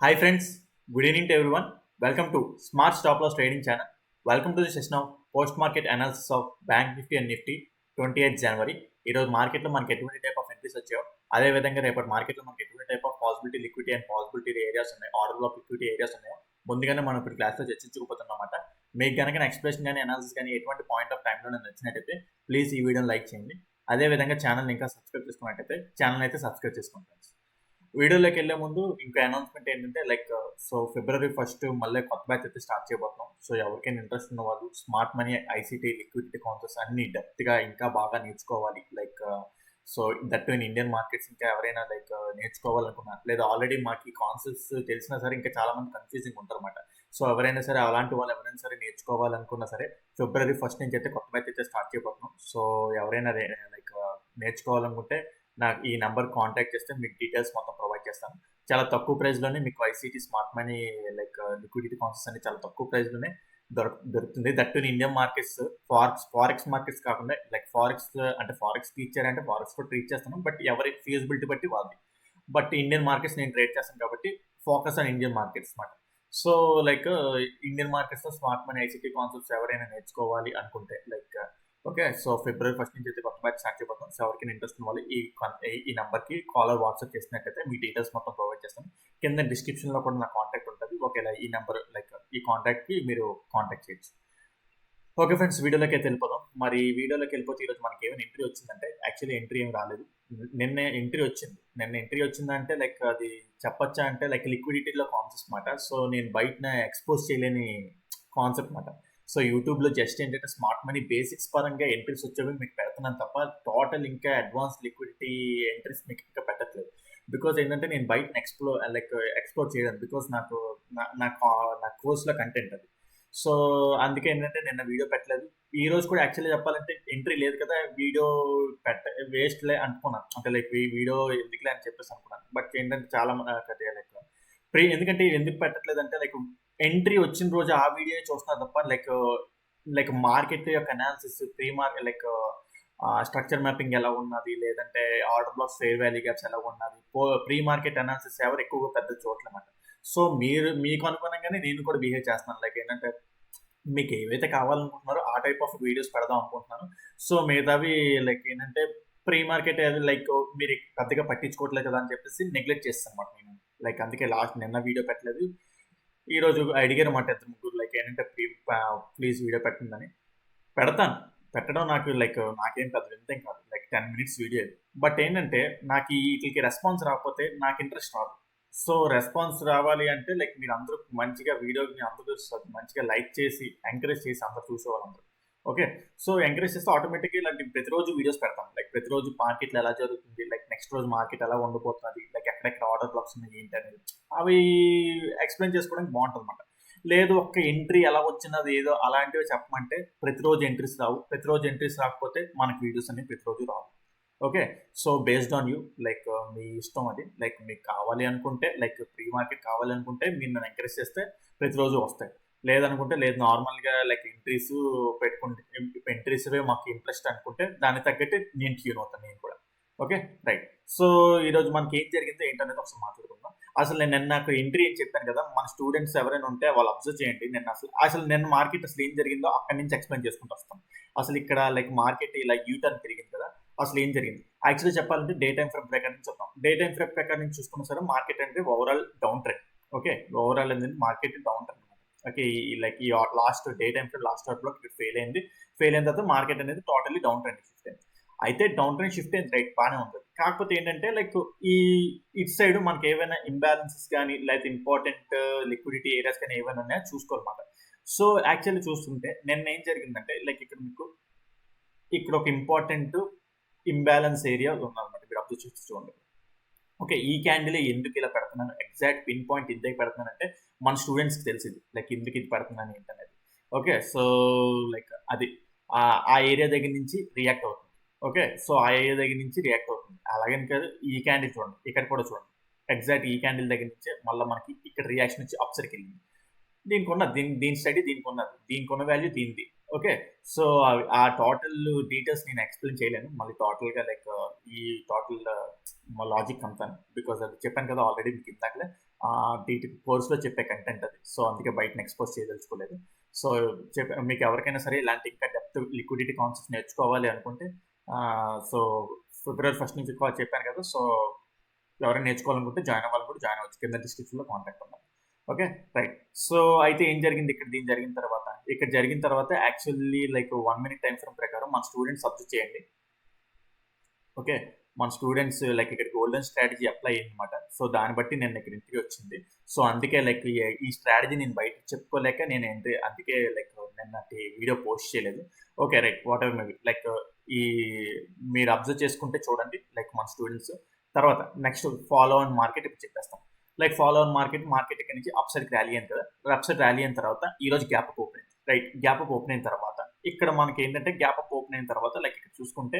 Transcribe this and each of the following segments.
Hi friends, good evening to everyone. Welcome to Smart Stop Loss Trading Channel. Welcome to the session of Post Market Analysis of Bank Nifty and Nifty 28th January. ఈరోజు మార్కెట్లో మనకి ఎటువంటి type of entries వచ్చాయో అదేవిధంగా రేపటి మార్కెట్లో మనకి ఎటువంటి type of possibility liquidity and possibility areas ఉన్నాయి, ఆర్డర్ ఆఫ్ లిక్విడిటీ ఏరియాస్ ఉన్నాయో ముందుగానే మనం ఇప్పుడు క్లాస్లో చర్చించుకోబోతున్నమాట. మీకు కనుక ఎక్స్ప్రెషన్ కానీ అనాలిసిస్ కానీ ఎటువంటి పాయింట్ ఆఫ్ టైంలో నేను నచ్చినట్టయితే ప్లీజ్ ఈ వీడియోని లైక్ చేయండి. అదేవిధంగా ఛానల్ ఇంకా సబ్స్క్రైబ్ చేసుకున్నట్టయితే ఛానల్ అయితే సబ్స్క్రైబ్ చేసుకుంటాను. వీడియోలోకి వెళ్ళే ముందు ఇంకా అనౌన్స్మెంట్ ఏంటంటే సో February 1 మళ్ళీ కొత్త బ్యాచ్ అయితే స్టార్ట్ చేయబోతున్నాం. సో ఎవరికైనా ఇంట్రెస్ట్ ఉన్న వాళ్ళు smart money, ICT, liquidity concepts అన్ని డెప్త్గా ఇంకా బాగా నేర్చుకోవాలి. So that in Indian markets ఇంకా ఎవరైనా నేర్చుకోవాలనుకున్నా లేదా ఆల్రెడీ మాకు ఈ కాన్సెప్ట్స్ తెలిసినా సరే ఇంకా చాలా మంది కన్ఫ్యూజింగ్ ఉంటారన్నమాట. సో ఎవరైనా సరే అలాంటి వాళ్ళు ఎవరైనా సరే నేర్చుకోవాలనుకున్నా సరే February 1 నుంచి అయితే కొత్త బ్యాచ్ అయితే స్టార్ట్ చేయబోతున్నాం. సో ఎవరైనా నేర్చుకోవాలనుకుంటే నాకు ఈ నెంబర్ కాంటాక్ట్ చేస్తే మీకు డీటెయిల్స్ మొత్తం ప్రొవైడ్ చేస్తాను. చాలా తక్కువ ప్రైస్లోనే మీకు ICT, smart money, liquidity concepts అన్ని చాలా తక్కువ ప్రైస్లోనే దొరుకుతుంది. That in Indian markets, forex markets కాకుండా ఫారెక్స్ అంటే ఫారెక్స్ టీచర్ అంటే ఫారెక్స్ కూడా ట్రీట్ చేస్తాను, బట్ ఎవరి ఫీజిబిలిటీ బట్టి వాళ్ళది. బట్ ఇండియన్ మార్కెట్స్ నేను ట్రేడ్ చేస్తాను కాబట్టి ఫోకస్ ఆన్ ఇండియన్ మార్కెట్స్ అనమాట. సో ఇండియన్ మార్కెట్స్లో స్మార్ట్ మనీ, ఐసీటీ కాన్సెప్ట్స్ ఎవరైనా నేర్చుకోవాలి అనుకుంటే ఓకే. సో February 1 నుంచి అయితే కొత్త బ్యాచ్ స్టార్ట్ చేయబోతాం. సో ఎవరికైనా ఇంట్రెస్ట్ ఉన్న వాళ్ళు ఈ నెంబర్కి కాలర్ వాట్సాప్ చేసినట్టయితే మీ డీటెయిల్స్ మొత్తం ప్రొవైడ్ చేస్తాను. కింద డిస్క్రిప్షన్లో కూడా నా కాంటాక్ట్ ఉంటుంది. ఓకేలా ఈ నెంబర్ ఈ కాంటాక్ట్కి మీరు కాంటాక్ట్ చేయొచ్చు. ఓకే ఫ్రెండ్స్, వీడియోలోకి అయితే వెళ్ళిపోదాం. మరి వీడియోలోకి వెళ్ళిపోతే ఈరోజు మనకి ఏమైనా ఎంట్రీ వచ్చిందంటే యాక్చువల్లీ ఎంట్రీ ఏం రాలేదు. నిన్న ఎంట్రీ వచ్చిందంటే అది చెప్పొచ్చా అంటే లిక్విడిటీలో కాన్సెప్ట్ అనమాట. సో నేను బయటన ఎక్స్పోజ్ చేయలేని కాన్సెప్ట్ అనమాట. సో యూట్యూబ్లో జస్ట్ ఏంటంటే స్మార్ట్ మనీ బేసిక్స్ పరంగా ఎంట్రీస్ వచ్చేవి మీకు పెడుతున్నాను తప్ప టోటల్ ఇంకా అడ్వాన్స్ లిక్విడిటీ ఎంట్రీస్ మీకు ఇంకా పెట్టట్లేదు. బికాజ్ ఏంటంటే నేను బయట ఎక్స్ప్లోర్ చేయను. బికాజ్ నా కోర్స్లో కంటెంట్ అది. సో అందుకే ఏంటంటే నిన్న వీడియో పెట్టలేదు. ఈ రోజు కూడా యాక్చువల్లీ చెప్పాలంటే ఎంట్రీ లేదు కదా, వీడియో వేస్ట్లే అనుకున్నాను. అంటే వీడియో ఎందుకులే అని చెప్పేసి అనుకున్నాను. బట్ ఏంటంటే చాలా ఎందుకంటే ఎందుకు పెట్టట్లేదు అంటే ఎంట్రీ వచ్చిన రోజు ఆ వీడియో చూస్తున్నారు తప్ప మార్కెట్ యొక్క analysis, pre market structure mapping ఎలా ఉన్నది, లేదంటే order blocks, fair value gaps ఎలా ఉన్నది, ప్రీ మార్కెట్ అనాలిసిస్ ఎవరు ఎక్కువగా పెద్ద చూడలేమాట. సో మీకు అనుగుణంగానే నేను కూడా బిహేవ్ చేస్తున్నాను. ఏంటంటే మీకు ఏవైతే కావాలనుకుంటున్నారో ఆ టైప్ ఆఫ్ వీడియోస్ పెడదాం అనుకుంటున్నాను. సో మిగతావి ఏంటంటే ప్రీ మార్కెట్ మీరు పెద్దగా పట్టించుకోవట్లేదు కదా అని చెప్పేసి నెగ్లెక్ట్ చేస్తాను అనమాట నేను. అందుకే నిన్న వీడియో పెట్టలేదు. ఈ రోజు అడిగారు మాట ఇద్దరు ముగ్గురు ఏంటంటే ప్లీజ్ వీడియో పెట్టిందని. పెట్టడం నాకు నాకేం పెద్ద వింతేం కాదు. 10 minutes వీడియో. బట్ ఏంటంటే నాకు వీటికి రెస్పాన్స్ రాకపోతే నాకు ఇంట్రెస్ట్ రాదు. సో రెస్పాన్స్ రావాలి అంటే మీరు అందరూ మంచిగా వీడియోని అందరూ మంచిగా లైక్ చేసి ఎంకరేజ్ చేసి అందరూ చూసేవాళ్ళందరూ. ఓకే. సో ఎంకరేజ్ చేస్తే ఆటోమేటిక్గా ప్రతిరోజు వీడియోస్ పెడతాం. ప్రతిరోజు మార్కెట్లో ఎలా జరుగుతుంది, నెక్స్ట్ రోజు మార్కెట్ ఎలా ఉండిపోతుంది, ఎక్కడెక్కడ ఆర్డర్ బ్లాక్స్ ఉన్నాయి ఏంటి అనేది అవి ఎక్స్ప్లెయిన్ చేసుకోవడానికి బాగుంటుంది అనమాట. లేదు ఒక్క ఎంట్రీ ఎలా వచ్చినది ఏదో అలాంటివి చెప్పమంటే ప్రతిరోజు ఎంట్రీస్ రావు. ప్రతిరోజు ఎంట్రీస్ రాకపోతే మనకి వీడియోస్ అన్ని ప్రతిరోజు రావు. Okay. So based on you మీ ఇష్టం అది. మీకు కావాలి అనుకుంటే ప్రీ మార్కెట్ కావాలి అనుకుంటే మీరు నన్ను ఎంకరేజ్ చేస్తే ప్రతిరోజు వస్తాయి. లేదనుకుంటే లేదు నార్మల్గా ఎంట్రీస్ పెట్టుకుంటే ఎంట్రీస్వే మాకు ఇంట్రెస్ట్ అనుకుంటే దానికి తగ్గట్టు నేను ట్యూన్ అవుతాను నేను కూడా. Okay right. సో ఈరోజు మనకి ఏం జరిగిందో ఏంటనేది ఒకసారి మాట్లాడుకుందాం. అసలు నేను నాకు ఎంట్రీ అని చెప్పాను కదా, మన స్టూడెంట్స్ ఎవరైనా ఉంటే వాళ్ళు అబ్జర్వ్ చేయండి. నిన్న మార్కెట్ అసలు ఏం జరిగిందో అక్కడి నుంచి ఎక్స్ప్లెయిన్ చేసుకుంటూ వస్తాం. అసలు ఇక్కడ మార్కెట్ ఇలా యూటర్న్ తిరిగింది కదా, అసలు ఏం జరిగింది యాక్చువల్లీ చెప్పాలంటే డే టైం ఫ్రేమ్ ప్రకారం నుంచి చెప్తాం. డే టైం ఫ్రేమ్ ప్రకారం నుంచి చూసుకున్నా సరే మార్కెట్ అంటే overall down trend. Okay. Overall ఏంటంటే మార్కెట్ డౌన్ ట్రెండ్. ఓకే. ఈ last day time frame last heart block ఇక్కడ ఫెయిల్ అయిన తర్వాత మార్కెట్ అనేది టోటల్లీ డౌన్ ట్రెండ్ షిఫ్ట్ అయింది. అయితే డౌన్ ట్రెండ్ షిఫ్ట్ అయింది, రైట్, బాగానే ఉంటుంది. కాకపోతే ఏంటంటే ఇటు సైడ్ మనకి ఏమైనా ఇంబ్యాలెన్సెస్ కానీ లేకపోతే ఇంపార్టెంట్ లిక్విడిటీ ఏరియాస్ కానీ ఏమైనా ఉన్నాయో చూసుకోవాలన్నమాట. సో యాక్చువల్లీ చూస్తుంటే నిన్న ఏం జరిగిందంటే ఇక్కడ ఒక ఇంపార్టెంట్ ఇంబ్యాలెన్స్ ఏరియా ఉందన్నమాట. మీరు అబ్జర్వ్ చేసి చూడండి. ఓకే. ఈ క్యాండిల్ ఎందుకు ఇలా పెడుతున్నాను, ఎగ్జాక్ట్ పిన్ పాయింట్ ఎందుకు పెడుతున్నానంటే మన స్టూడెంట్స్కి తెలిసింది ఎందుకు ఇది పెడుతున్నాను ఏంటనేది. ఓకే. సో అది ఆ ఏరియా దగ్గర నుంచి రియాక్ట్ అవుతుంది. ఓకే. సో ఆ ఏరియా దగ్గర నుంచి రియాక్ట్ అవుతుంది. అలాగని కాదు, ఈ క్యాండిల్ చూడండి, ఇక్కడ కూడా చూడండి, ఎగ్జాక్ట్ ఈ క్యాండిల్ దగ్గర నుంచే మళ్ళీ మనకి ఇక్కడ రియాక్షన్ వచ్చి అప్సర్కి వెళ్ళింది. దీనికి ఉన్నది దీని స్టడీ దీనికి ఉన్నది, దీనికి ఉన్న వాల్యూ దీనిది. ఓకే. సో ఆ టోటల్ డీటెయిల్స్ నేను ఎక్స్ప్లెయిన్ చేయలేను మళ్ళీ టోటల్గా ఈ టోటల్ లాజిక్ అంతాను. బికాజ్ అది చెప్పాను కదా ఆల్రెడీ మీకు ఇందాకలే. కోర్సులో చెప్పే కంటెంట్ అది. సో అందుకే బయటని ఎక్స్పోజ్ చేయదలుచుకోలేదు. సో మీకు ఎవరికైనా సరే ఇలాంటి ఇంకా డెప్త్ లిక్విడిటీ కాన్సెప్ట్స్ నేర్చుకోవాలి అనుకుంటే సో ఫిబ్రవరి 1 నుంచి చెప్పాను కదా. సో ఎవరైనా నేర్చుకోవాలనుకుంటే జాయిన్ అవ్వాలి కూడా జాయిన్ అవ్వచ్చు. కింద డిస్క్రిప్షన్లో కాంటాక్ట్ ఉన్నారు. Okay right. సో అయితే ఏం జరిగింది ఇక్కడ జరిగిన తర్వాత actually like 1 minute time frame ప్రకారం మన స్టూడెంట్స్ అబ్జర్వ్ చేయండి. ఓకే మన స్టూడెంట్స్ లైక్ ఇక్కడ గోల్డెన్ స్ట్రాటజీ అప్లై అయ్యింది అనమాట. సో దాన్ని బట్టి నేను ఇక్కడ ఇంటికి వచ్చింది. సో అందుకే లైక్ ఈ స్ట్రాటజీ నేను బయట చెప్పుకోలేక నేను అందుకే లైక్ నిన్నటి వీడియో పోస్ట్ చేయలేదు. Okay right what ever maybe like ఈ మీరు అబ్జర్వ్ చేసుకుంటే చూడండి లైక్ మన స్టూడెంట్స్. తర్వాత నెక్స్ట్ ఫాలో ఆన్ మార్కెట్ ఇప్పుడు చెప్పేస్తాం. లైక్ ఫాలో ఆన్ మార్కెట్ ఇక్కడ నుంచి అప్ సైడ్ ర్యాలీ అయింది కదా. అప్ సైడ్ ర్యాలీ అయిన తర్వాత ఈ రోజు గ్యాప్ అప్ ఓపెన్ అయింది. రైట్ గ్యాప్ అప్ ఓపెన్ అయిన తర్వాత ఇక్కడ మనకి ఏంటంటే గ్యాప్ అప్ ఓపెన్ అయిన తర్వాత లైక్ ఇక్కడ చూసుకుంటే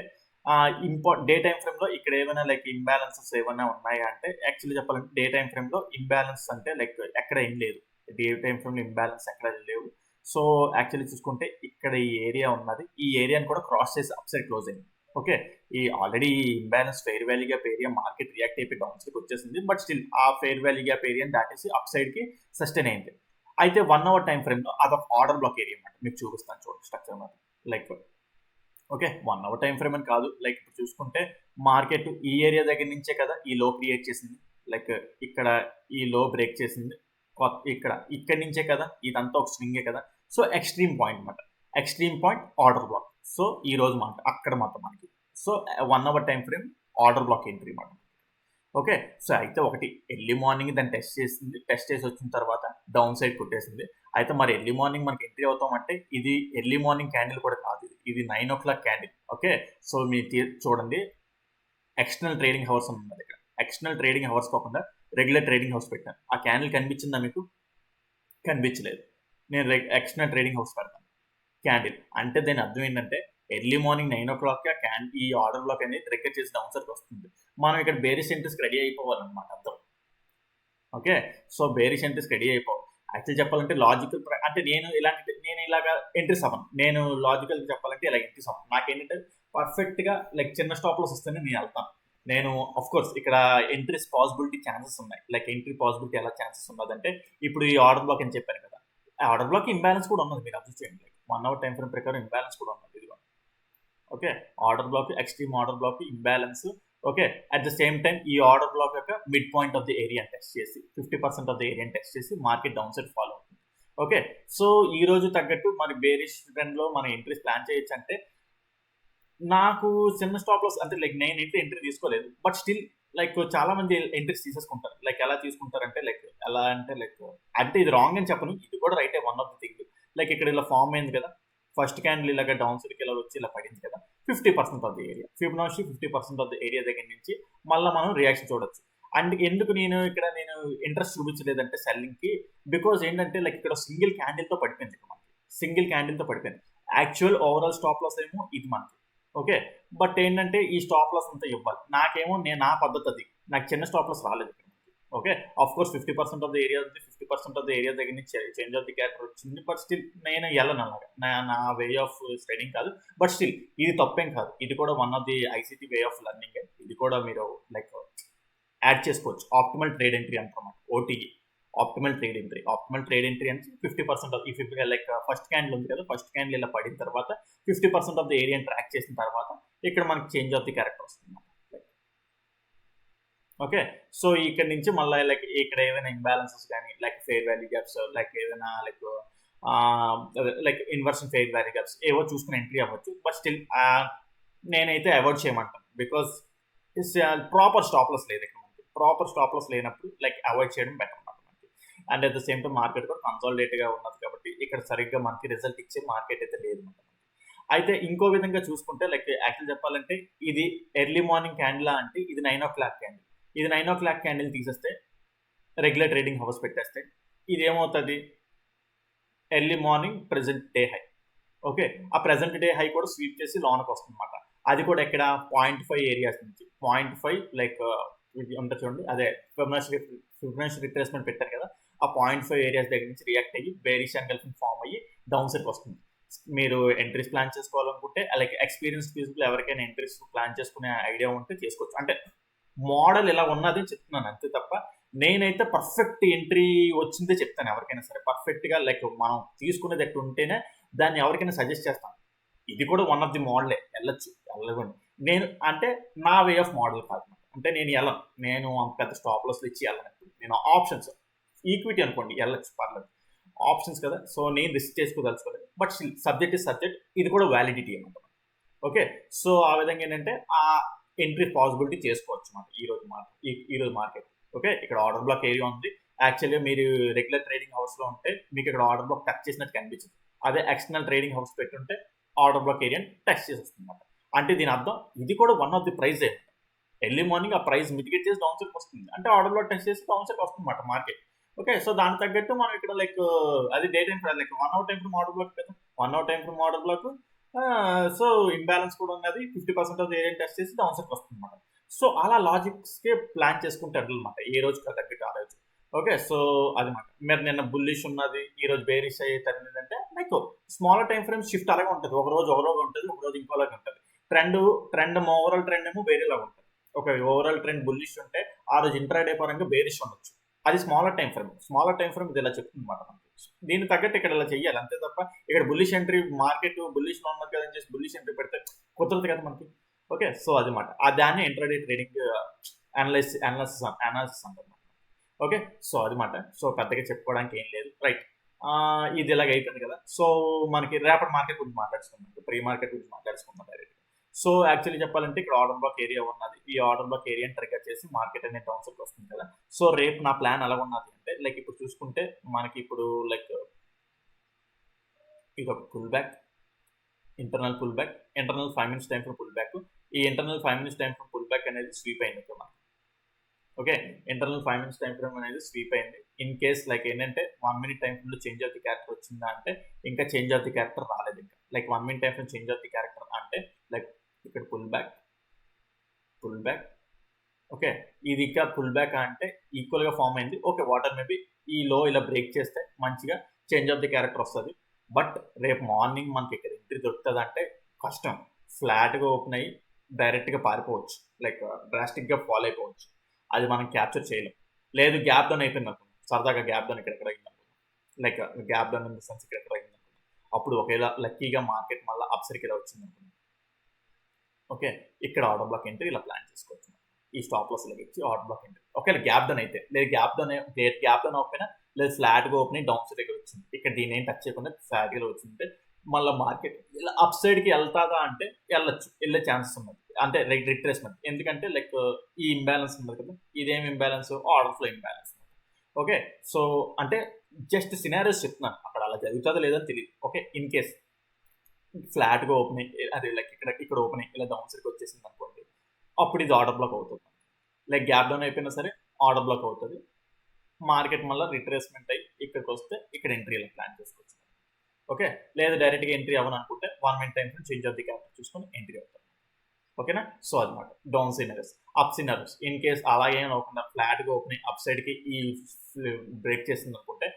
డే టైం ఫ్రేమ్ లో ఇక్కడ ఏమైనా లైక్ ఇంబ్యాలెన్సెస్ ఏమైనా ఉన్నాయా అంటే యాక్చువల్లీ చెప్పాలంటే డే టైం ఫ్రేమ్ లో ఇంబ్యాలెన్స్ అంటే లైక్ ఎక్కడ ఏం లేదు. డే టైం ఫ్రేమ్ లో ఇంబ్యాలెన్స్ ఎక్కడ లేవు. సో యాక్చువల్లీ చూసుకుంటే ఇక్కడ ఈ ఏరియా ఉన్నది. ఈ ఏరియాని కూడా క్రాస్ చేసి అప్ సైడ్ క్లోజ్ అయింది. ఓకే ఈ already imbalance fair value gap area market react అయిపోయి డౌన్ సైడ్ వచ్చేసింది. బట్ స్టిల్ ఆ ఫెయిర్ వాల్యూ గ్యాప్ ఏరియాని దాటేసి అప్ సైడ్ కి సస్టైన్ అయింది. అయితే 1 అవర్ టైం ఫ్రేమ్ లో అదొక ఆర్డర్ బ్లాక్ ఏరియా అన్నమాట. మీకు చూపిస్తాను చూడండి స్ట్రక్చర్ మాట like okay 1 hour time frame అని కాదు. లైక్ ఇప్పుడు చూసుకుంటే మార్కెట్ ఈ ఏరియా దగ్గర నుంచే కదా ఈ లో క్రియేట్ చేసింది. లైక్ ఇక్కడ ఈ లో బ్రేక్ చేసింది. ఇక్కడ నుంచే కదా ఇదంతా ఒక స్వింగే కదా. సో ఎక్స్ట్రీమ్ పాయింట్ అనమాట. Extreme point order block. So ఈ రోజు మాట అక్కడ మాత్రం మనకి so 1 hour time frame order block entry మాట. ఓకే సో అయితే ఒకటి ఎర్లీ మార్నింగ్ దాన్ని టెస్ట్ చేసి వచ్చిన తర్వాత డౌన్ సైడ్ కొట్టేసింది. అయితే మరి ఎర్లీ మార్నింగ్ మనకి ఎంట్రీ అవుతామంటే ఇది ఎర్లీ మార్నింగ్ క్యాండిల్ కూడా కాదు. ఇది 9 o'clock క్యాండిల్. ఓకే సో మీరు చూడండి ఎక్స్టర్నల్ ట్రేడింగ్ హవర్స్ ఉన్నది ఇక్కడ. ఎక్స్టర్నల్ ట్రేడింగ్ హవర్స్ కాకుండా రెగ్యులర్ ట్రేడింగ్ హవర్స్ పెట్టాను. ఆ క్యాండిల్ కనిపించిందా మీకు? కనిపించలేదు. నేను ఎక్స్టర్నల్ ట్రేడింగ్ హవర్స్ పెడతాను క్యాండిల్ అంటే దాని అర్థం ఏంటంటే ఎర్లీ మార్నింగ్ 9 o'clock ఈ ఆర్డర్ బ్లాక్ అనేది ట్రిగ్గర్ చేసి డౌన్ సైడ్ వస్తుంది. మనం ఇక్కడ బేరిష్ ఎంట్రీస్కి రెడీ అయిపోవాలన్నమాట అర్థం. ఓకే సో బేరిష్ ఎంట్రీస్కి రెడీ అయిపోవాలి. యాక్చువల్ చెప్పాలంటే లాజికల్ అంటే నేను ఇలాగా ఎంట్రీస్ అవ్వను. నేను లాజికల్ చెప్పాలంటే ఇలా ఎంట్రీస్ అవ్వను. నాకేంటంటే పర్ఫెక్ట్గా లైక్ చిన్న స్టాప్ లాస్ వస్తేనే నేను వెళ్తాను. నేను ఆఫ్ కోర్స్ ఇక్కడ ఎంట్రీస్ పాసిబిలిటీ ఛాన్సెస్ ఉన్నాయి. లైక్ ఎంట్రీ పాసిబిలిటీ ఎలా ఛాన్సెస్ ఉన్నదంటే ఇప్పుడు ఈ ఆర్డర్ బ్లాక్ అని చెప్పాను కదా. ఆ ఆర్డర్ బ్లాక్ ఇంబ్యాలెన్స్ కూడా ఉన్నది. మీరు అబ్జర్వ్ చేయండి. లైక్ 1 అవర్ టైం ఫ్రేమ్ ప్రకారం ఇంబ్యాలెన్స్ కూడా ఉన్నది. ఇదిగో okay order black extreme order black imbalance. Okay at the same time ఈ ఆర్డర్ బ్లాక్ యొక్క mid point of the area test చేసి 50% ఆఫ్ ది ఏరియా టెస్ట్ చేసి మార్కెట్ డౌన్ సైడ్ ఫాలో అవుతుంది. Okay so ఈ రోజు తగ్గట్టు మరి బేరిష్ ట్రెండ్ లో మన ఎంట్రీస్ ప్లాన్ చేయొచ్చు అంటే నాకు చిన్న స్టాప్ లాస్ అంటే లైక్ నేను ఎంట్రీ తీసుకోలేదు. బట్ స్టిల్ లైక్ చాలా మంది ఎంట్రీస్ తీసేసుకుంటారు. లైక్ ఎలా తీసుకుంటారంటే లైక్ ఎలా అంటే ఇది రాంగ్ అని చెప్పను. ఇది కూడా రైటే. One of the thing like ఇక్కడ ఇలా ఫామ్ అయింది కదా. ఫస్ట్ క్యాండిల్ ఇలాగ డౌన్ సైడ్కి ఇలా వచ్చి ఇలా పడింది కదా. 50% of the area Fibonacci 50% of the area దగ్గర నుంచి మళ్ళీ మనం రియాక్షన్ చూడొచ్చు. అండ్ ఎందుకు నేను ఇంట్రెస్ట్ చూపించలేదంటే సెల్లింగ్ కి బికాజ్ ఏంటంటే లైక్ ఇక్కడ సింగిల్ క్యాండిల్ తో పడిపోయింది. మనకి సింగిల్ క్యాండిల్ తో పడిపోయింది. యాక్చువల్ ఓవరాల్ స్టాప్ లాస్ ఏమో ఇది మనకి. ఓకే బట్ ఏంటంటే ఈ స్టాప్ లాస్ అంతా ఇవ్వాలి. నాకేమో నా పద్ధతి అది. నాకు చిన్న స్టాప్ లాస్ రాలేదు ఇక్కడ. Okay of course 50% of the area ఉంది. 50% ఆఫ్ ద ఏరియా దగ్గర నుంచి చేంజ్ ఆఫ్ ది క్యారెక్టర్ వచ్చింది. బట్ స్టిల్ నేను వెళ్ళను అలాగా. నా వే ఆఫ్ స్టడీంగ్ కాదు. బట్ స్టిల్ ఇది తప్పేం కాదు. ఇది కూడా one of the ICT way of learning. ఇది కూడా మీరు లైక్ యాడ్ చేసుకోవచ్చు. ఆప్టిమల్ ట్రేడ్ ఎంట్రీ అంటారు. ఓటీఈ ఆప్టిమల్ ట్రేడ్ ఎంట్రీ అంటే 50% of if like first candle ఉంది కదా. ఫస్ట్ క్యాండిల్ ఇలా పడిన తర్వాత 50% ఆఫ్ ద ఏరియాని ట్రాక్ చేసిన తర్వాత ఇక్కడ మనకి చేంజ్ ఆఫ్ ది క్యారెక్టర్ వస్తుంది. ఓకే సో ఇక్కడ నుంచి మళ్ళీ లైక్ ఇక్కడ ఏదైనా ఇంబ్యాలెన్సెస్ కానీ like fair value gaps like ఏదైనా like inversion fair value gaps ఏవో చూసుకుని ఎంట్రీ అవ్వచ్చు. బట్ స్టిల్ నేనైతే అవాయిడ్ చేయమంటాను. బికాస్ ప్రాపర్ స్టాప్ లాస్ లేదు ఇక్కడ మనకి. ప్రాపర్ స్టాప్ లాస్ లేనప్పుడు లైక్ అవాయిడ్ చేయడం బెటర్ అన్నమాట మనకి. And at the same time market కూడా కన్సాలిడేట్గా ఉన్నది కాబట్టి ఇక్కడ సరిగ్గా మనకి రిజల్ట్ ఇచ్చే మార్కెట్ అయితే లేదు అనమాట. అయితే ఇంకో విధంగా చూసుకుంటే లైక్ యాక్చువల్ చెప్పాలంటే ఇది ఎర్లీ మార్నింగ్ క్యాండిల్ అంటే ఇది 9 o'clock క్యాండిల్. ఇది 9 o'clock క్యాండిల్ తీసేస్తే రెగ్యులర్ ట్రేడింగ్ హవర్స్ పెట్టేస్తే ఇది ఏమవుతుంది? Early morning present day high. Okay ఆ ప్రెసెంట్ డే హై కూడా స్వీప్ చేసి లోనకి వస్తుంది అనమాట. అది కూడా ఇక్కడ 0.5 ఏరియాస్ నుంచి 0.5 లైక్ ఉంటుంది చూడండి. అదే ఫిబొనాచి రిట్రేస్మెంట్ పెట్టారు కదా. ఆ 0.5 ఏరియాస్ దగ్గర నుంచి రియాక్ట్ అయ్యి బేరిష్ ఎంగల్ఫింగ్ ఫామ్ అయ్యి డౌన్ సైడ్కి వస్తుంది. మీరు ఎంట్రీస్ ప్లాన్ చేసుకోవాలనుకుంటే లైక్ ఎక్స్పీరియన్స్ పీపుల్ ఎవరికైనా ఎంట్రీస్ ప్లాన్ చేసుకునే ఐడియా ఉంటే చేసుకోవచ్చు. అంటే మోడల్ ఇలా ఉన్నది చెప్తున్నాను అంతే తప్ప నేనైతే పర్ఫెక్ట్ ఎంట్రీ వచ్చిందే చెప్తాను ఎవరికైనా సరే. పర్ఫెక్ట్‌గా లైక్ మనం తీసుకునేది ఎట్టు ఉంటేనే దాన్ని ఎవరికైనా సజెస్ట్ చేస్తాను. ఇది కూడా వన్ ఆఫ్ ది మోడలే. ఎళ్ళొచ్చు. ఎళ్ళగొండి. నేను అంటే నా వే ఆఫ్ మోడల్ కాదనమాట. అంటే నేను ఎళ్ళను. నేను అంత పెద్ద స్టాప్ లాస్‌లు ఇచ్చి ఎళ్ళను. నేను ఆప్షన్స్ ఈక్విటీ అనుకోండి ఎళ్ళొచ్చు పర్లేదు. ఆప్షన్స్ కదా! సో, నేను రిస్క్ చేసుకోదలుచుకోలేదు. But still subject is subject. ఇది కూడా వాలిడిటీ అనమాట. ఓకే. సో, ఆ విధంగా ఏంటంటే ఆ ఎంట్రీ పాసిబిలిటీ చేసుకోవచ్చు మాట ఈ రోజు మార్కెట్. ఓకే. ఇక్కడ ఆర్డర్ బ్లాక్ ఏరియా ఉంది. యాక్చువల్‌గా మీరు రెగ్యులర్ ట్రేడింగ్ హౌస్‌లో ఉంటే మీకు ఇక్కడ ఆర్డర్ బ్లాక్ టచ్ చేసినట్టు కనిపించదు. అదే ఎక్స్టర్నల్ ట్రేడింగ్ హౌస్ పెట్టుంటే ఆర్డర్ బ్లాక్ ఏరియాని టచ్ చేసేస్తుందన్నమాట. అంటే దీని అర్థం ఇది కూడా వన్ ఆఫ్ ది ప్రైజే. ఎర్లీ మార్నింగ్ ఆ ప్రైస్ మిటిగేట్ చేసి డౌన్ సైడ్‌కి వస్తుంది. అంటే ఆర్డర్ బ్లాక్ టచ్ చేసి డౌన్ సైడ్‌కి వస్తుందన్నమాట మార్కెట్. ఓకే. సో, దానికి తగ్గట్టు మనం ఇక్కడ లైక్ అది day time like 1 hour time frame order block కదా! 1 hour time frame order block so, imbalance కూడా ఉన్నది. 50% ఆఫ్ ది ఏరియాని టెస్ట్ చేసి డౌన్ సైడ్‌కి వస్తుందన్నమాట. సో, అలా లాజిక్స్‌కే ప్లాన్ చేసుకుంటే ఎళ్ళాలన్నమాట. ఏ రోజుకి తగ్గట్టు ఆ రోజు. ఓకే. సో, అదన్నమాట. మరి నిన్న బుల్లిష్ ఉన్నది. ఈ రోజు బేరిష్ అయ్యే టైం ఏంటంటే like smaller time frame shift అలాగే ఉంటది. ఒకరోజు ఉంటది. ఒకరోజు ఇంకోలాగా ఉంటది. ట్రెండ్ ఓవరాల్ ట్రెండ్ ఏమో వేరేలాగా ఉంటది. ఒక ఓవరాల్ ట్రెండ్ బుల్లిష్ ఉంటే ఆ రోజు ఇంట్రాడే పరంగా బేరిష్ ఉండొచ్చు. అది smaller time frame. Smaller time frame ఇది ఇలా చెప్తుందన్నమాట మనకి. దీనికి తగ్గట్టు ఇక్కడ ఇలా చెయ్యాలి. అంతే తప్ప ఇక్కడ బుల్లిష్ ఎంట్రీ మార్కెట్ బుల్లిష్‌లో ఉన్నది కదా అని చెప్పి బుల్లిష్ ఎంట్రీ పెడితే కుదరదు కదా మనకి. ఓకే. సో, అదిమాట. దాన్ని ఇంట్రాడే ట్రేడింగ్ అనాలిసిస్ అంటారు. ఓకే. సో, అదిమాట. సో, పెద్దగా చెప్పుకోవడానికి ఏం లేదు. రైట్. ఇది ఇలాగ అయిపోయింది కదా! సో, మనకి రేపటి మార్కెట్ గురించి మాట్లాడుకుందాం. ప్రీ మార్కెట్ గురించి మాట్లాడుకుందాం డైరెక్ట్‌గా. సో, యాక్చువల్లీ చెప్పాలంటే ఇక్కడ ఆర్డర్ బ్లాక్ ఏరియా ఉన్నది. ఈ ఆర్డర్ బ్లాక్ ఏరియాని ట్రిగ్గర్ చేసి మార్కెట్ అనేది డౌన్ సైడ్‌కి వస్తుంది కదా! సో, రేపు నా ప్లాన్ ఎలాగున్నది అంటే లైక్ ఇప్పుడు చూసుకుంటే మనకి ఇప్పుడు లైక్ ఇదొక pull back, internal 5 minutes time frame pull back. ఈ internal 5 minutes time frame pull back అనేది స్వీప్ అయింది ఇక్కడ మనకి. Okay. Internal 5 minutes time frame అనేది స్వీప్ అయింది. ఇన్ కేస్ లైక్ ఏంటంటే 1 మినిట్ టైమ్ ఫ్రేమ్‌లో చేంజ్ ఆఫ్ ది క్యారెక్టర్ వచ్చిందా అంటే ఇంకా చేంజ్ ఆఫ్ ది క్యారెక్టర్ రాలేదు ఇంకా. Like 1 minute time frame change of the character అంటే లైక్ ఇక్కడ పుల్ బ్యాక్. ఓకే. ఇది ఇంకా పుల్ బ్యాక్ అంటే ఈక్వల్‌గా ఫార్మ్ అయింది. ఓకే. వాటర్ మేబీ ఈ లో ఇలా బ్రేక్ చేస్తే మంచిగా చేంజ్ ఆఫ్ ది క్యారెక్టర్ వస్తది. బట్ రేపు మార్నింగ్ మనకి ఇక్కడ ఎంట్రీ దొరుకుతదంటే కష్టం. ఫ్లాట్‌గా ఓపెన్ అయ్యి డైరెక్ట్‌గా పారిపోవచ్చు. లైక్ డ్రాస్టిక్‌గా ఫాల్ అయిపోవచ్చు. అది మనం క్యాప్చర్ చేయలేం. లేదు గ్యాప్ డౌన్ అయిపోయిందనుకోండి. సరదాగా గ్యాప్ డౌన్ ఇక్కడెక్కడ అయిందనుకోండి. Like gap down in the sense ఇక్కడెక్కడ అయిందనుకోండి. అప్పుడు ఒకవేళ లక్కీగా మార్కెట్ మళ్ళా అప్ సైడ్‌కి ఇలా వచ్చిందనుకోండి. ఓకే. ఇక్కడ ఆర్డర్ బ్లాక్ ఎంట్రీ ఇలా ప్లాన్ చేసుకోవచ్చు. ఈ స్టాప్ లాస్ ఇలాగ ఇచ్చి ఆర్డర్ బ్లాక్ ఎంట్రీ. ఒకవేళ గ్యాప్ డౌన్ అయితే లేదు గ్యాప్ డౌన్ అవ్వకపోయినా లేదు ఫ్లాట్‌గా ఓపెన్ అయ్యి డౌన్ సైడ్ దగ్గర వచ్చింది. ఇక్కడ దీన్ని ఏం టచ్ చేయకుండా ఫ్లాట్‌గా వచ్చిందంటే మళ్ళా మార్కెట్ ఇలా అప్ సైడ్‌కి ఎళ్తాదా అంటే ఎళ్ళొచ్చు. ఎళ్ళే ఛాన్సెస్ ఉన్నది. అంటే రిట్రేస్‌మెంట్. ఎందుకంటే లైక్ ఈ ఇంబాలన్స్ ఉన్నది కదా! ఇదేం imbalance order flow imbalance. Okay. So, అంటే జస్ట్ సినారియోస్ చెప్తున్నాను. అక్కడ అలా జరుగుతదో లేదో అని తెలీదు. ఓకే. ఇన్ కేస్ ఫ్లాట్‌గా ఓపెన్ అయ్యి అదే లైక్ ఇక్కడ ఓపెన్ అయ్యి ఇలా డౌన్ సైడ్‌కి వచ్చేసింది అనుకోండి. అప్పుడు ఇది ఆర్డర్ బ్లాక్ అవుతుంది. లైక్ గ్యాప్ డౌన్ అయిపోయినా సరే ఆర్డర్ బ్లాక్ అవుతది. మార్కెట్ మళ్ళా రిట్రేస్‌మెంట్ అయ్యి ఇక్కడికొస్తే ఇక్కడ ఎంట్రీ ఇలా ప్లాన్ చేసుకోవచ్చు. ఓకే. లేదు డైరెక్ట్‌గా ఎంట్రీ అవ్వననుకుంటే 1 minute time frame change of the character చూసుకొని ఎంట్రీ అవుతారు. ఓకేనా? సో, అదనమాట. Down scenarios. Up scenarios. In case అలా ఏం అవ్వకుండా ఫ్లాట్‌గా ఓపెన్ అయ్యి అప్ సైడ్‌కి ఈ బ్రేక్ చేసిందనుకుంటే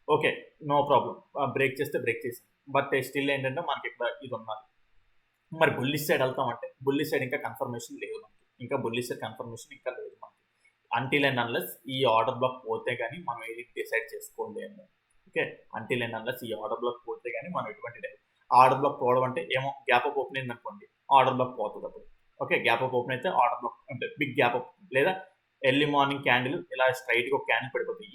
ఓకే. No problem. బ్రేక్ చేస్తే బ్రేక్ చేసింది. బట్ స్టిల్ ఏంటంటే మనకి ఇక్కడ ఇది ఉన్నది. మరి బుల్లిష్ సైడ్ వెళ్తామంటే బుల్లిష్ సైడ్ ఇంకా కన్ఫర్మేషన్ లేదు మనకి. ఇంకా బుల్లిష్ సైడ్ కన్ఫర్మేషన్ ఇంకా లేదు మనకి. అంటిల్ అండ్ అన్లెస్ ఈ ఆర్డర్ బ్లాక్ పోతే గానీ మనం ఏది డిసైడ్ చేసుకోలేము. ఓకే. అంటిల్ అండ్ అన్లెస్ ఈ ఆర్డర్ బ్లాక్ పోతే గానీ మనం ఎటువంటి ఆర్డర్ బ్లాక్ పోవడం అంటే ఏమో గ్యాప్ అప్ ఓపెన్ అయిందనుకోండి. ఆర్డర్ బ్లాక్ పోతది అప్పుడు. ఓకే. గ్యాప్ అప్ ఓపెన్ అయితే ఆర్డర్ బ్లాక్ అంటే బిగ్ గ్యాప్ అప్ లేదా ఎర్లీ మార్నింగ్ క్యాండిల్ ఇలా స్ట్రైట్‌గా ఒక క్యాండిల్ పడిపోతుంది.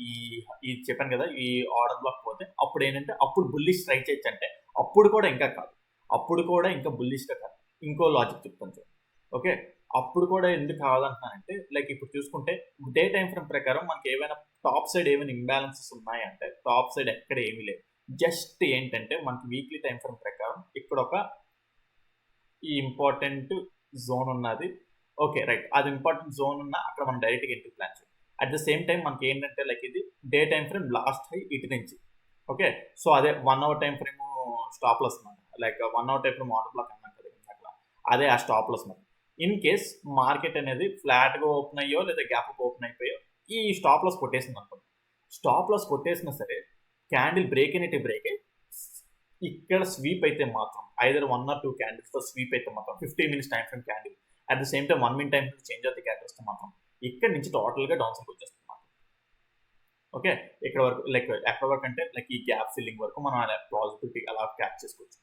ఇది చెప్పాను కదా! ఈ ఆర్డర్ బ్లాక్ పోతే అప్పుడు ఏంటంటే అప్పుడు బుల్లిష్ ట్రై చేయొచ్చు అంటే అప్పుడు కూడా ఇంకా కాదు. అప్పుడు కూడా ఇంకా బుల్లిష్‌గా కాదు. ఇంకో లాజిక్ చెప్తాను చూడండి. ఓకే. అప్పుడు కూడా ఎందుకు కాదంటున్నానంటే లైక్ ఇప్పుడు చూసుకుంటే డే టైమ్ ఫ్రేమ్ ప్రకారం మనకి ఏవైనా టాప్ సైడ్ ఏమైనా ఇంబాలెన్సెస్ ఉన్నాయంటే టాప్ సైడ్ ఎక్కడ ఏమీ లేదు. జస్ట్ ఏంటంటే మనకి వీక్లీ టైమ్ ఫ్రేమ్ ప్రకారం ఇక్కడ ఒక ఈ ఇంపార్టెంట్ జోన్ ఉన్నది. ఓకే. రైట్. అది ఇంపార్టెంట్ జోన్ ఉన్న అక్కడ మనం డైరెక్ట్‌గా ఎంట్రీ ప్లాన్ చేయాలి. అట్ ద సేమ్ టైమ్ మనకి ఏంటంటే లైక్ ఇది day time frame last high ఇటు నుంచి. ఓకే. సో, అదే 1 hour time frame stop loss అన్నమాట. Like 1 hour time frame order block అన్నాం కదా ఇందాకల. అదే ఆ స్టాప్ లాస్ మరి. ఇన్ కేస్ మార్కెట్ అనేది ఫ్లాట్‌గా ఓపెన్ అయ్యో లేదా గ్యాప్ అప్ ఓపెన్ అయిపోయో ఈ స్టాప్ లాస్ కొట్టేసిందనుకోండి. స్టాప్ లాస్ కొట్టేసినా సరే క్యాండిల్ బ్రేక్ అయినట్టే బ్రేక్ అయ్యి ఇక్కడ స్వీప్ అయితే మాత్రం ఐదర్ 1 ఆర్ 2 క్యాండిల్స్‌తో స్వీప్ అయితే మాత్రం 15 minutes time frame candle at the same time 1 minute time frame change of the candle వస్తే మాత్రం ఇక్కడి నుంచి టోటల్‌గా డౌన్ సైడ్‌కి వచ్చేస్తుంది. ఓకే. ఇక్కడ వరకు ఎక్కడ వరకు అంటే ఈ గ్యాప్ ఫిల్లింగ్ వరకు మనం అలా పాజిబిలిటీ అలా క్యాచ్ చేసుకోవచ్చు.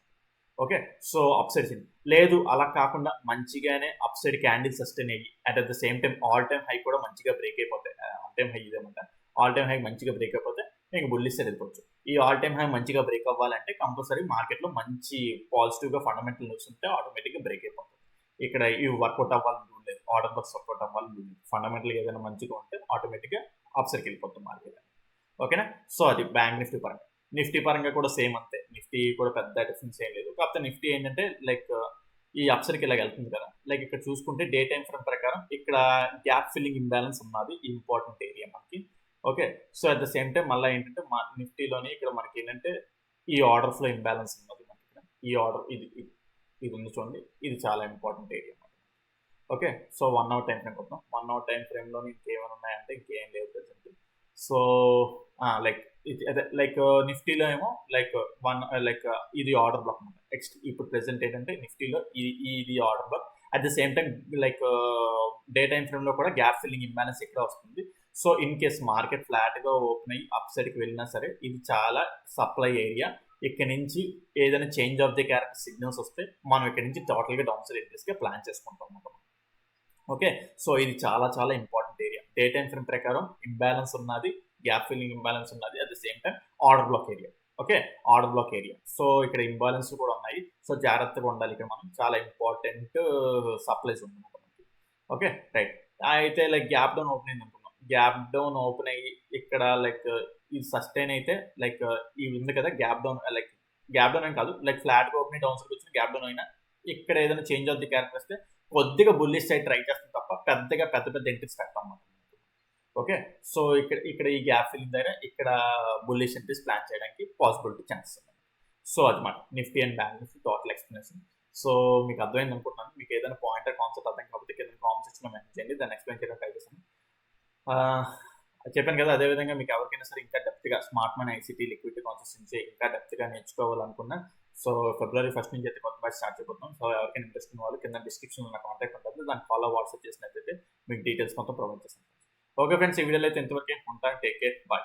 Okay. So up side swing లేదు అలా కాకుండా మంచిగానే అప్ సైడ్ క్యాండిల్ సస్టైన్ అయ్యి and at the same time all time high కూడా మంచిగా బ్రేక్ అయిపోతాయి. ఆల్ టైమ్ హై ఇదేమంట ఆల్ టైమ్ హై మంచిగా బ్రేక్ అయిపోతే ఇంక బుల్లిష్ సైడ్ వెళ్ళిపోవచ్చు. ఈ ఆల్ టైమ్ హై మంచిగా బ్రేక్ అవ్వాలంటే కంపల్సరీ మార్కెట్లో మంచి పాజిటివ్గా ఫండమెంటల్ న్యూస్ ఉంటే ఆటోమేటిక్గా బ్రేక్ అయిపోతుంది. ఇక్కడ ఇవి వర్కౌట్ అవ్వాలని రూల్ లేదు, ఆర్డర్ బస్ వర్కౌట్ అవ్వాలని రూల్ లేదు. ఫండమెంటల్ ఏదైనా మంచిగా ఉంటే ఆటోమేటిక్గా అప్ సైడ్కి వెళ్ళిపోతుంది మార్కెట్. ఓకేనా. సో అది బ్యాంక్ నిఫ్టీ పరంగా. నిఫ్టీ పరంగా కూడా సేమ్ అంతే. నిఫ్టీ కూడా పెద్ద డిఫరెన్స్ ఏం లేదు. కాకపోతే నిఫ్టీ ఏంటంటే ఈ అప్సర్కి ఇలా వెళ్తుంది కదా, ఇక్కడ చూసుకుంటే డే టైం ఫ్రేమ్ ప్రకారం ఇక్కడ గ్యాప్ ఫిల్లింగ్ ఇంబ్యాలెన్స్ ఉన్నది ఇంపార్టెంట్ ఏరియా మనకి. Okay. So at the same time మళ్ళీ ఏంటంటే మా నిఫ్టీలోని ఇక్కడ మనకి ఏంటంటే ఈ ఆర్డర్ ఫ్లో ఇంబ్యాలెన్స్ ఉన్నది మనకి. ఈ ఆర్డర్ ఇది ఉంది చూడండి, ఇది చాలా ఇంపార్టెంట్ ఏరియా మనకి. Okay. So 1 hour time frame కొద్దాం. 1 అవర్ టైం ఫ్రేమ్లో ఇంకేమైనా ఉన్నాయంటే ఇంకేం లేవు ప్రెసెంట్. సో అదే నిఫ్టీలో ఏమో ఇది ఆర్డర్ బ్లాక్ అనమాట. నెక్స్ట్ ఇప్పుడు ప్రెసెంట్ ఏంటంటే నిఫ్టీలో ఇది order black. At the same time day time ఫ్రేమ్లో కూడా గ్యాప్ ఫిల్లింగ్ ఇంబ్యాలెన్స్ ఇక్కడ వస్తుంది. సో ఇన్ కేస్ మార్కెట్ ఫ్లాట్గా ఓపెన్ అయ్యి అప్ సైడ్కి వెళ్ళినా సరే ఇది చాలా సప్లై ఏరియా. ఇక్కడ నుంచి ఏదైనా change of the character signals వస్తే మనం ఇక్కడ నుంచి టోటల్గా డౌన్ సైడ్ ఎంట్రీస్గా ప్లాన్ చేసుకుంటాం అన్నమాట. ఓకే. సో ఇది చాలా చాలా important area. Day time frame ప్రకారం ఇంబ్యాలెన్స్ ఉన్నది, గ్యాప్ ఫిల్లింగ్ ఇంబ్యాలెన్స్ ఉన్నది, at the same time order black area. Okay. Order black area. So ఇక్కడ ఇంబ్యాలెన్స్ కూడా ఉన్నాయి. సో జాగ్రత్తగా ఉండాలి. ఇక్కడ మనం చాలా ఇంపార్టెంట్ సప్లైస్ ఉంది మనకి. ఓకే. రైట్. అయితే గ్యాప్ డౌన్ ఓపెన్ అయింది అనుకున్నాం. గ్యాప్ డౌన్ ఓపెన్ అయ్యి ఇక్కడ ఇది సస్టైన్ అయితే ఇది ఉంది కదా గ్యాప్ డౌన్. గ్యాప్ డౌన్ ఏం కాదు, ఫ్లాట్గా ఓపెన్ అయ్యి డౌన్ సైడ్ వచ్చిన గ్యాప్ డౌన్ అయినా ఇక్కడ ఏదైనా చేంజ్ ఆఫ్ ది క్యారెక్టర్ వస్తే కొద్దిగా బుల్లిష్ సైడ్ ట్రై చేస్తాం తప్ప పెద్ద పెద్ద ఎంట్రీస్ పెట్టాం అన్నమాట. ఓకే. సో ఇక్కడ ఈ గ్యాప్ ఫిల్లింగ్ దగ్గర ఇక్కడ బుల్లిష్ ఎంట్రీస్ ప్లాన్ చేయడానికి పాసిబిలిటీ ఛాన్సెస్ ఉన్నాయి. సో అదన్నమాట Nifty and bank Nifty total explanation. So మీకు అర్థమైంది అనుకుంటున్నాను. మీకు ఏదైనా పాయింట్ కాన్సెప్ట్ అర్థం కాకపోతే కింద కామెంట్ సెక్షన్లో మెన్షన్ చేయండి, దాన్ని ఎక్స్ప్లెయిన్ చేయడానికి ట్రై చేస్తాను. చెప్పాను కదా, అదేవిధంగా మీకు ఎవరికైనా సరే ఇంకా డెప్త్గా smart money ICT liquidity concepts నుంచి ఇంకా డెప్త్గా నేర్చుకోవాలనుకున్నా సో February 1 నుంచి అయితే కొత్త బ్యాచ్ స్టార్ట్ చేయబోతున్నాం. సో ఎవరికైనా ఇంట్రెస్ట్ ఉన్న వాళ్ళు కింద డిస్క్రిప్షన్లో నా కాంటాక్ట్ ఉంటుంది, దాన్ని ఫాలో వాట్సాప్ చేసినట్లయితే మీకు డీటెయిల్స్ మొత్తం ప్రొవైడ్ చేస్తాను. ఓకే ఫ్రెండ్స్, ఈ వీడియోలో అయితే ఇంతవరకే ఉంటాను. Take care, bye.